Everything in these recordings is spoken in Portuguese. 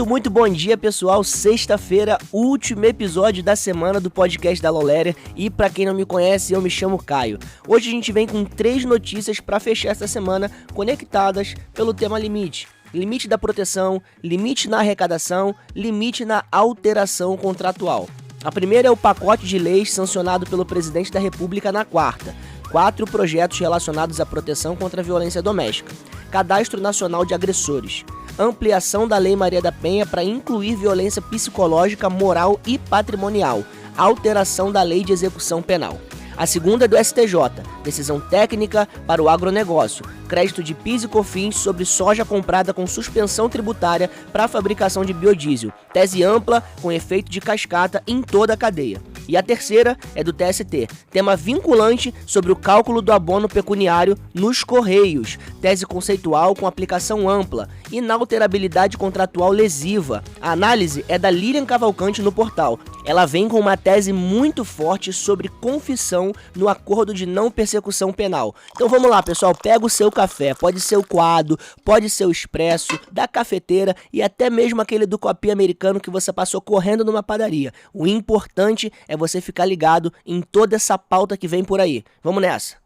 Muito bom dia, pessoal. Sexta-feira, último episódio da semana do podcast da Loléria. E pra quem não me conhece, eu me chamo Caio. Hoje a gente vem com 3 notícias pra fechar essa semana, conectadas pelo tema limite. Limite da proteção, limite na arrecadação, limite na alteração contratual. A primeira é o pacote de leis sancionado pelo presidente da República na quarta. 4 projetos relacionados à proteção contra a violência doméstica. Cadastro Nacional de Agressores. Ampliação da Lei Maria da Penha para incluir violência psicológica, moral e patrimonial. Alteração da Lei de Execução Penal. A segunda é do STJ, decisão técnica para o agronegócio, crédito de PIS e COFINS sobre soja comprada com suspensão tributária para a fabricação de biodiesel, tese ampla com efeito de cascata em toda a cadeia. E a terceira é do TST, tema vinculante sobre o cálculo do abono pecuniário nos Correios, tese conceitual com aplicação ampla, inalterabilidade contratual lesiva. A análise é da Lilian Cavalcante no portal. Ela vem com uma tese muito forte sobre confissão no acordo de não persecução penal. Então vamos lá, pessoal, pega o seu café, pode ser o coado, pode ser o expresso, da cafeteira e até mesmo aquele do copinho americano que você passou correndo numa padaria. O importante é você ficar ligado em toda essa pauta que vem por aí. Vamos nessa!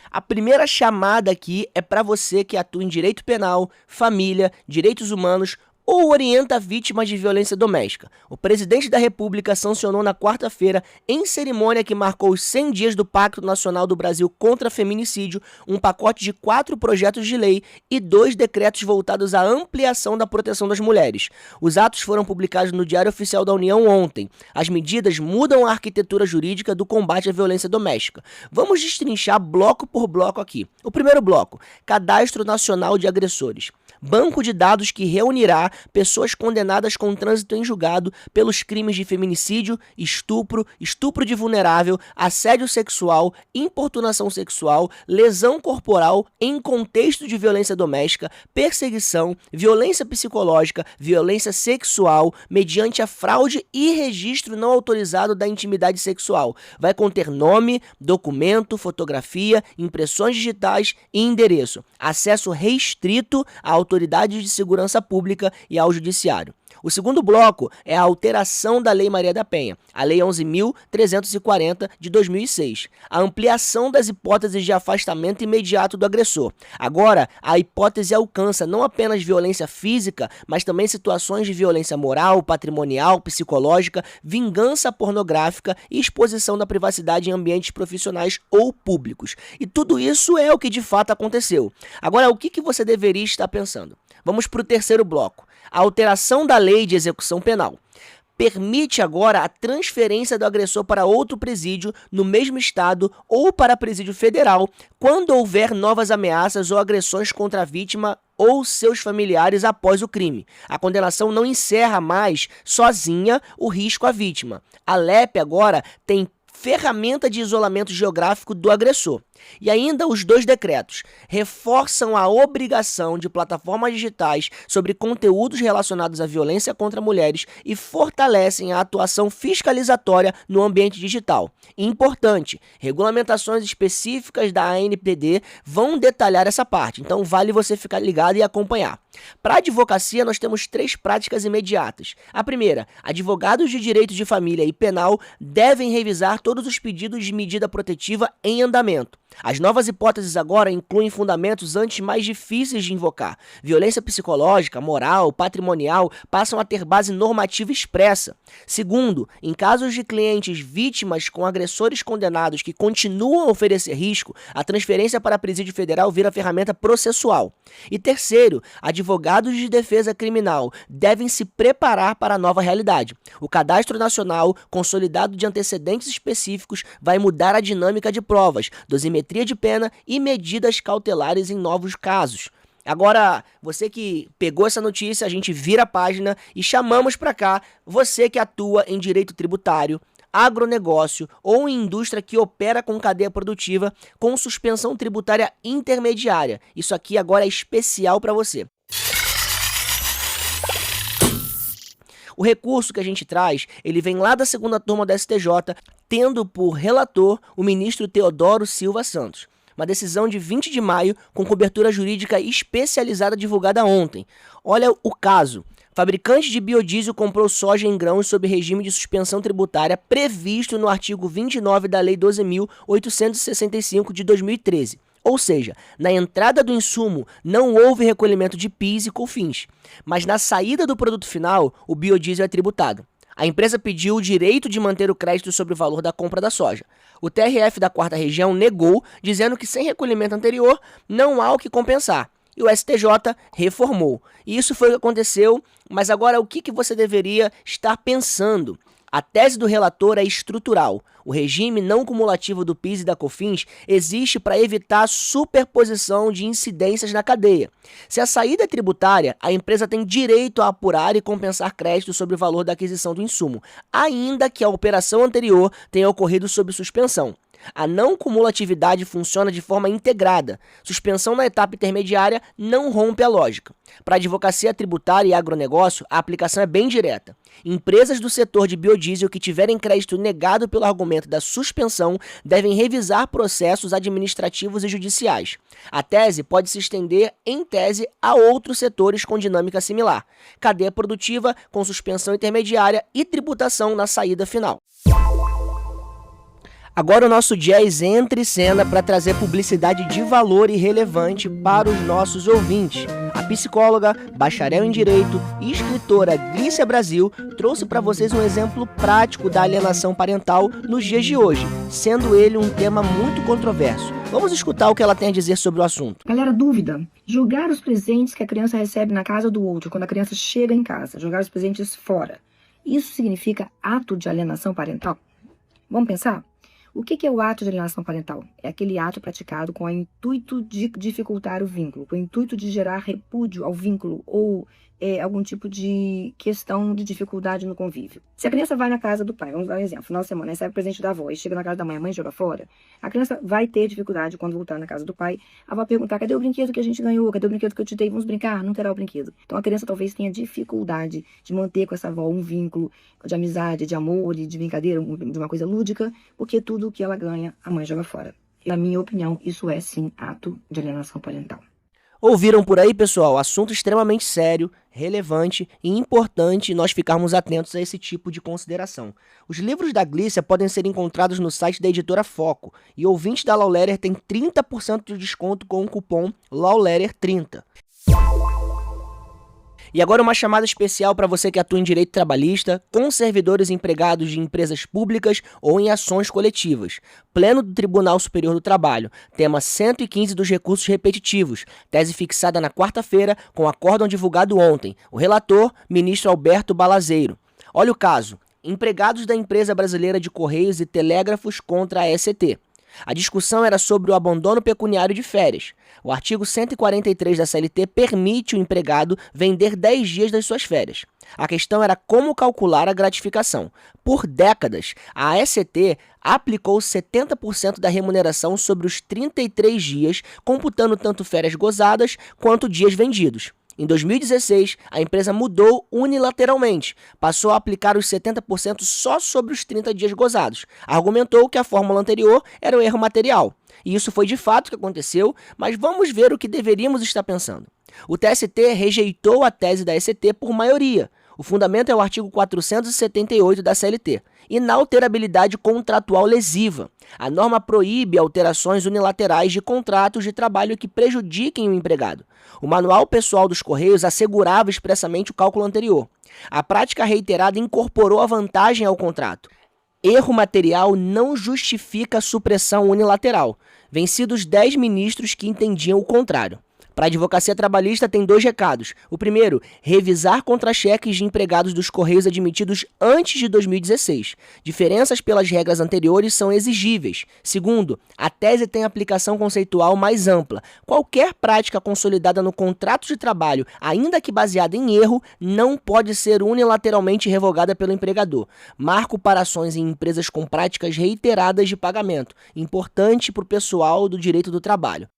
A primeira chamada aqui é para você que atua em direito penal, família, direitos humanos ou orienta vítimas de violência doméstica. O presidente da República sancionou na quarta-feira, em cerimônia que marcou os 100 dias do Pacto Nacional do Brasil contra Feminicídio, um pacote de 4 projetos de lei e 2 decretos voltados à ampliação da proteção das mulheres. Os atos foram publicados no Diário Oficial da União ontem. As medidas mudam a arquitetura jurídica do combate à violência doméstica. Vamos destrinchar bloco por bloco aqui. O primeiro bloco, Cadastro Nacional de Agressores. Banco de dados que reunirá pessoas condenadas com trânsito em julgado pelos crimes de feminicídio, estupro, estupro de vulnerável, assédio sexual, importunação sexual, lesão corporal em contexto de violência doméstica, perseguição, violência psicológica, violência sexual, mediante a fraude e registro não autorizado da intimidade sexual. Vai conter nome, documento, fotografia, impressões digitais e endereço. Acesso restrito à autoridades de segurança pública e ao judiciário. O segundo bloco é a alteração da Lei Maria da Penha, a Lei 11.340 de 2006, a ampliação das hipóteses de afastamento imediato do agressor. Agora, a hipótese alcança não apenas violência física, mas também situações de violência moral, patrimonial, psicológica, vingança pornográfica e exposição da privacidade em ambientes profissionais ou públicos. E tudo isso é o que de fato aconteceu. Agora, o que você deveria estar pensando? Vamos para o terceiro bloco. A alteração da Lei de Execução Penal permite agora a transferência do agressor para outro presídio no mesmo estado ou para presídio federal quando houver novas ameaças ou agressões contra a vítima ou seus familiares após o crime. A condenação não encerra mais sozinha o risco à vítima. A LEP agora tem ferramenta de isolamento geográfico do agressor. E ainda os 2 decretos reforçam a obrigação de plataformas digitais sobre conteúdos relacionados à violência contra mulheres e fortalecem a atuação fiscalizatória no ambiente digital. Importante, regulamentações específicas da ANPD vão detalhar essa parte, então vale você ficar ligado e acompanhar. Para a advocacia, nós temos 3 práticas imediatas. A primeira, advogados de direito de família e penal devem revisar todos os pedidos de medida protetiva em andamento. As novas hipóteses agora incluem fundamentos antes mais difíceis de invocar. Violência psicológica, moral, patrimonial passam a ter base normativa expressa. Segundo, em casos de clientes vítimas com agressores condenados que continuam a oferecer risco, a transferência para presídio federal vira ferramenta processual. E terceiro, advogados de defesa criminal devem se preparar para a nova realidade. O Cadastro Nacional, consolidado de antecedentes específicos, vai mudar a dinâmica de provas, dosimetria de pena e medidas cautelares em novos casos. Agora, você que pegou essa notícia, a gente vira a página e chamamos para cá você que atua em direito tributário, agronegócio ou em indústria que opera com cadeia produtiva com suspensão tributária intermediária. Isso aqui agora é especial para você. O recurso que a gente traz, ele vem lá da segunda turma da STJ, tendo por relator o ministro Teodoro Silva Santos. Uma decisão de 20 de maio com cobertura jurídica especializada divulgada ontem. Olha o caso. Fabricante de biodiesel comprou soja em grãos sob regime de suspensão tributária previsto no artigo 29 da Lei 12.865 de 2013. Ou seja, na entrada do insumo não houve recolhimento de PIS e COFINS, mas na saída do produto final, o biodiesel é tributado. A empresa pediu o direito de manter o crédito sobre o valor da compra da soja. O TRF da 4ª Região negou, dizendo que sem recolhimento anterior não há o que compensar. E o STJ reformou. E isso foi o que aconteceu, mas agora o que você deveria estar pensando? A tese do relator é estrutural. O regime não cumulativo do PIS e da COFINS existe para evitar a superposição de incidências na cadeia. Se a saída é tributária, a empresa tem direito a apurar e compensar crédito sobre o valor da aquisição do insumo, ainda que a operação anterior tenha ocorrido sob suspensão. A não cumulatividade funciona de forma integrada. Suspensão na etapa intermediária não rompe a lógica. Para a advocacia tributária e agronegócio, a aplicação é bem direta. Empresas do setor de biodiesel que tiverem crédito negado pelo argumento da suspensão devem revisar processos administrativos e judiciais. A tese pode se estender, em tese, a outros setores com dinâmica similar. Cadeia produtiva com suspensão intermediária e tributação na saída final. Agora o nosso Jazz entra em cena para trazer publicidade de valor e relevante para os nossos ouvintes. A psicóloga, bacharel em Direito e escritora Glícia Brasil trouxe para vocês um exemplo prático da alienação parental nos dias de hoje, sendo ele um tema muito controverso. Vamos escutar o que ela tem a dizer sobre o assunto. Galera, dúvida. Jogar os presentes que a criança recebe na casa do outro quando a criança chega em casa, jogar os presentes fora. Isso significa ato de alienação parental? Vamos pensar? O que é o ato de alienação parental? É aquele ato praticado com o intuito de dificultar o vínculo, com o intuito de gerar repúdio ao vínculo ou algum tipo de questão de dificuldade no convívio. Se a criança vai na casa do pai, vamos dar um exemplo, final de semana, recebe o presente da avó e chega na casa da mãe, a mãe joga fora, a criança vai ter dificuldade quando voltar na casa do pai, ela vai perguntar, cadê o brinquedo que a gente ganhou? Cadê o brinquedo que eu te dei? Vamos brincar? Não terá o brinquedo. Então a criança talvez tenha dificuldade de manter com essa avó um vínculo de amizade, de amor e de brincadeira, de uma coisa lúdica, porque tudo que ela ganha, a mãe joga fora. Na minha opinião, isso é sim ato de alienação parental. Ouviram por aí, pessoal? Assunto extremamente sério, relevante e importante nós ficarmos atentos a esse tipo de consideração. Os livros da Glícia podem ser encontrados no site da editora Foco e ouvintes da Lawletter têm 30% de desconto com o cupom LAWLETTER30. E agora uma chamada especial para você que atua em direito trabalhista, com servidores empregados de empresas públicas ou em ações coletivas. Pleno do Tribunal Superior do Trabalho, tema 115 dos recursos repetitivos, tese fixada na quarta-feira com acórdão divulgado ontem. O relator, ministro Alberto Balazeiro. Olha o caso. Empregados da Empresa Brasileira de Correios e Telégrafos contra a ECT. A discussão era sobre o abandono pecuniário de férias. O artigo 143 da CLT permite o empregado vender 10 dias das suas férias. A questão era como calcular a gratificação. Por décadas, a ECT aplicou 70% da remuneração sobre os 33 dias, computando tanto férias gozadas quanto dias vendidos. Em 2016, a empresa mudou unilateralmente, passou a aplicar os 70% só sobre os 30 dias gozados. Argumentou que a fórmula anterior era um erro material. E isso foi de fato o que aconteceu, mas vamos ver o que deveríamos estar pensando. O TST rejeitou a tese da ECT por maioria. O fundamento é o artigo 478 da CLT, inalterabilidade contratual lesiva. A norma proíbe alterações unilaterais de contratos de trabalho que prejudiquem o empregado. O Manual Pessoal dos Correios assegurava expressamente o cálculo anterior. A prática reiterada incorporou a vantagem ao contrato. Erro material não justifica a supressão unilateral. Vencidos 10 ministros que entendiam o contrário. Para a advocacia trabalhista tem 2 recados. O primeiro, revisar contra-cheques de empregados dos Correios admitidos antes de 2016. Diferenças pelas regras anteriores são exigíveis. Segundo, a tese tem aplicação conceitual mais ampla. Qualquer prática consolidada no contrato de trabalho, ainda que baseada em erro, não pode ser unilateralmente revogada pelo empregador. Marco para ações em empresas com práticas reiteradas de pagamento. Importante para o pessoal do direito do trabalho.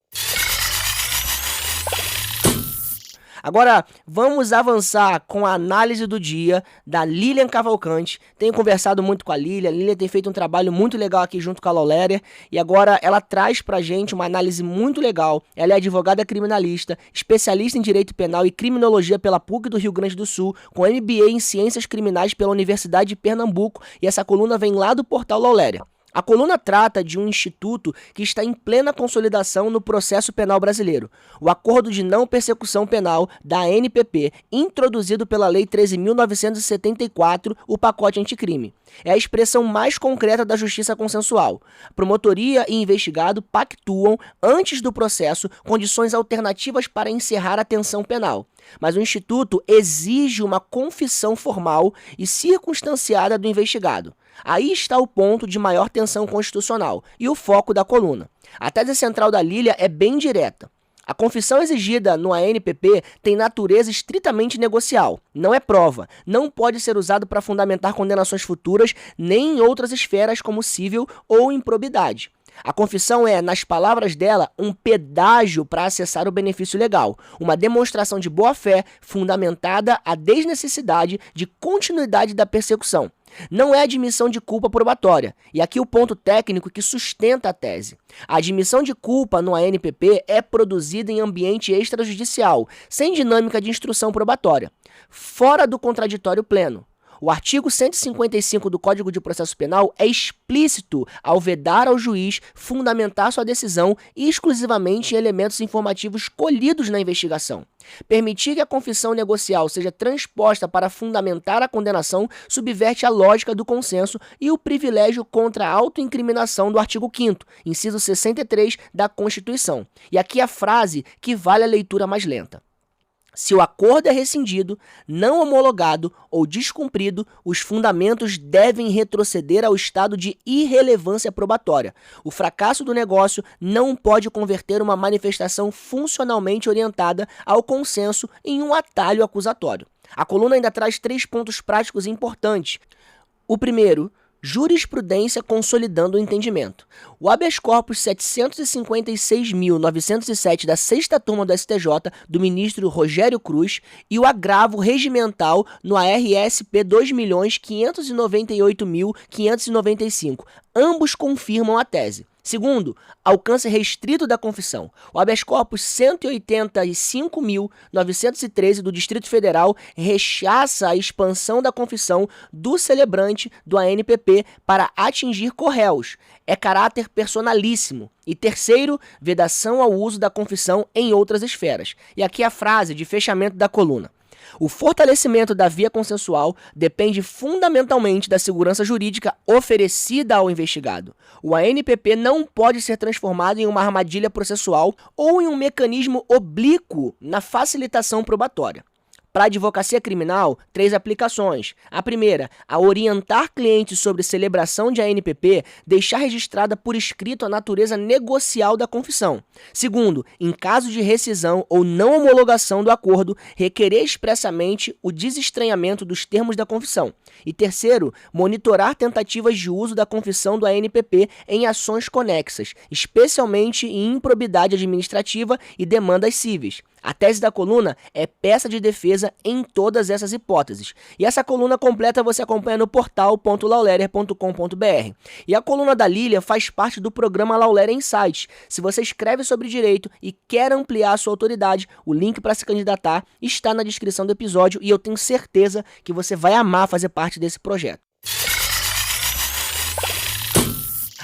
Agora, vamos avançar com a análise do dia da Lilian Cavalcante. Tenho conversado muito com a Lilian tem feito um trabalho muito legal aqui junto com a Law Letter, e agora ela traz pra gente uma análise muito legal. Ela é advogada criminalista, especialista em direito penal e criminologia pela PUC do Rio Grande do Sul, com MBA em ciências criminais pela Universidade de Pernambuco, e essa coluna vem lá do portal Law Letter. A coluna trata de um instituto que está em plena consolidação no processo penal brasileiro, o Acordo de Não Persecução Penal da ANPP, introduzido pela Lei 13.974, o pacote anticrime. É a expressão mais concreta da justiça consensual. Promotoria e investigado pactuam, antes do processo, condições alternativas para encerrar a tensão penal. Mas o Instituto exige uma confissão formal e circunstanciada do investigado. Aí está o ponto de maior tensão constitucional e o foco da coluna. A tese central da Lilian é bem direta. A confissão exigida no ANPP tem natureza estritamente negocial, não é prova, não pode ser usado para fundamentar condenações futuras nem em outras esferas como civil ou improbidade. A confissão é, nas palavras dela, um pedágio para acessar o benefício legal, uma demonstração de boa-fé fundamentada à desnecessidade de continuidade da persecução. Não é admissão de culpa probatória, e aqui o ponto técnico que sustenta a tese. A admissão de culpa no ANPP é produzida em ambiente extrajudicial, sem dinâmica de instrução probatória, fora do contraditório pleno. O artigo 155 do Código de Processo Penal é explícito ao vedar ao juiz fundamentar sua decisão exclusivamente em elementos informativos colhidos na investigação. Permitir que a confissão negocial seja transposta para fundamentar a condenação subverte a lógica do consenso e o privilégio contra a autoincriminação do artigo 5º, inciso 63 da Constituição. E aqui a frase que vale a leitura mais lenta. Se o acordo é rescindido, não homologado ou descumprido, os fundamentos devem retroceder ao estado de irrelevância probatória. O fracasso do negócio não pode converter uma manifestação funcionalmente orientada ao consenso em um atalho acusatório. A coluna ainda traz 3 pontos práticos importantes. O primeiro, jurisprudência consolidando o entendimento. O habeas corpus 756.907 da 6ª turma do STJ, do ministro Rogério Cruz, e o agravo regimental no ARSP 2.598.595. Ambos confirmam a tese. Segundo, alcance restrito da confissão. O habeas corpus 185.913 do Distrito Federal rechaça a expansão da confissão do celebrante do ANPP para atingir corréus. É caráter personalíssimo. E terceiro, vedação ao uso da confissão em outras esferas. E aqui a frase de fechamento da coluna. O fortalecimento da via consensual depende fundamentalmente da segurança jurídica oferecida ao investigado. O ANPP não pode ser transformado em uma armadilha processual ou em um mecanismo oblíquo na facilitação probatória. Para a advocacia criminal, 3 aplicações. A primeira, a orientar clientes sobre celebração de ANPP, deixar registrada por escrito a natureza negocial da confissão. Segundo, em caso de rescisão ou não homologação do acordo, requerer expressamente o desestranhamento dos termos da confissão. E terceiro, monitorar tentativas de uso da confissão do ANPP em ações conexas, especialmente em improbidade administrativa e demandas cíveis. A tese da coluna é peça de defesa em todas essas hipóteses. E essa coluna completa você acompanha no portal.lawletter.com.br. E a coluna da Lilian faz parte do programa Law Letter Insights. Se você escreve sobre direito e quer ampliar a sua autoridade, o link para se candidatar está na descrição do episódio e eu tenho certeza que você vai amar fazer parte desse projeto.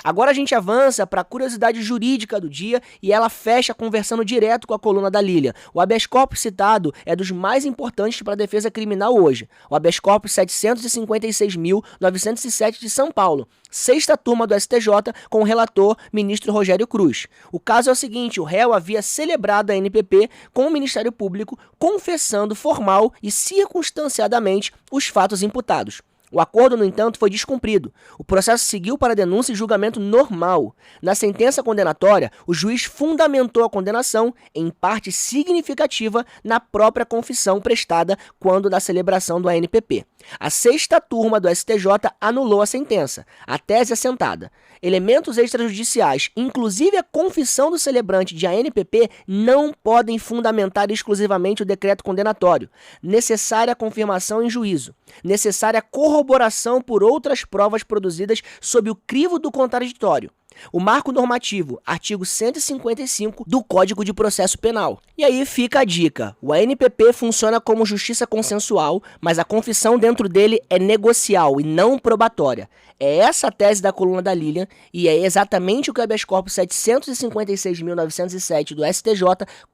Agora a gente avança para a curiosidade jurídica do dia e ela fecha conversando direto com a coluna da Lilian. O habeas corpus citado é dos mais importantes para a defesa criminal hoje. O habeas corpus 756.907 de São Paulo, 6ª turma do STJ, com o relator ministro Rogério Cruz. O caso é o seguinte, o réu havia celebrado a ANPP com o Ministério Público, confessando formal e circunstanciadamente os fatos imputados. O acordo, no entanto, foi descumprido. O processo seguiu para denúncia e julgamento normal. Na sentença condenatória, o juiz fundamentou a condenação, em parte significativa, na própria confissão prestada quando da celebração do ANPP. A sexta turma do STJ anulou a sentença. A tese assentada. Elementos extrajudiciais, inclusive a confissão do celebrante de ANPP, não podem fundamentar exclusivamente o decreto condenatório. Necessária confirmação em juízo. Necessária corroboração por outras provas produzidas sob o crivo do contraditório. O marco normativo, artigo 155 do Código de Processo Penal. E aí fica a dica, o ANPP funciona como justiça consensual, mas a confissão dentro dele é negocial e não probatória. É essa a tese da coluna da Lilian e é exatamente o que o habeas corpus 756.907 do STJ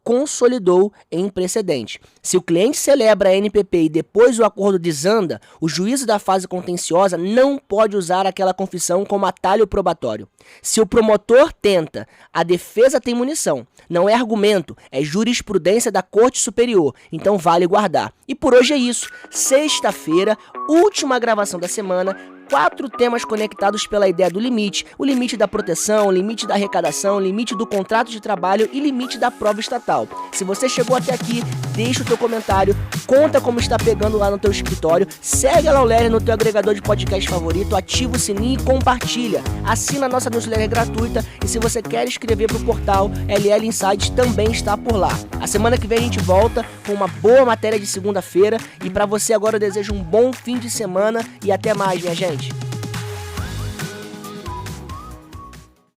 consolidou em precedente. Se o cliente celebra a ANPP e depois o acordo desanda, o juízo da fase contenciosa não pode usar aquela confissão como atalho probatório. Se o promotor tenta, a defesa tem munição. Não é argumento, é jurisprudência da Corte Superior, então vale guardar. E por hoje é isso. Sexta-feira, última gravação da semana, 4 temas conectados pela ideia do limite, o limite da proteção, o limite da arrecadação, o limite do contrato de trabalho e limite da prova estatal. Se você chegou até aqui, deixa o teu comentário, conta como está pegando lá no teu escritório, segue a Lauléria no teu agregador de podcast favorito, ativa o sininho e compartilha. Assina a nossa newsletter gratuita e se você quer escrever para o portal, LL Insights também está por lá. A semana que vem a gente volta com uma boa matéria de segunda-feira e para você agora eu desejo um bom fim de semana e até mais, minha gente.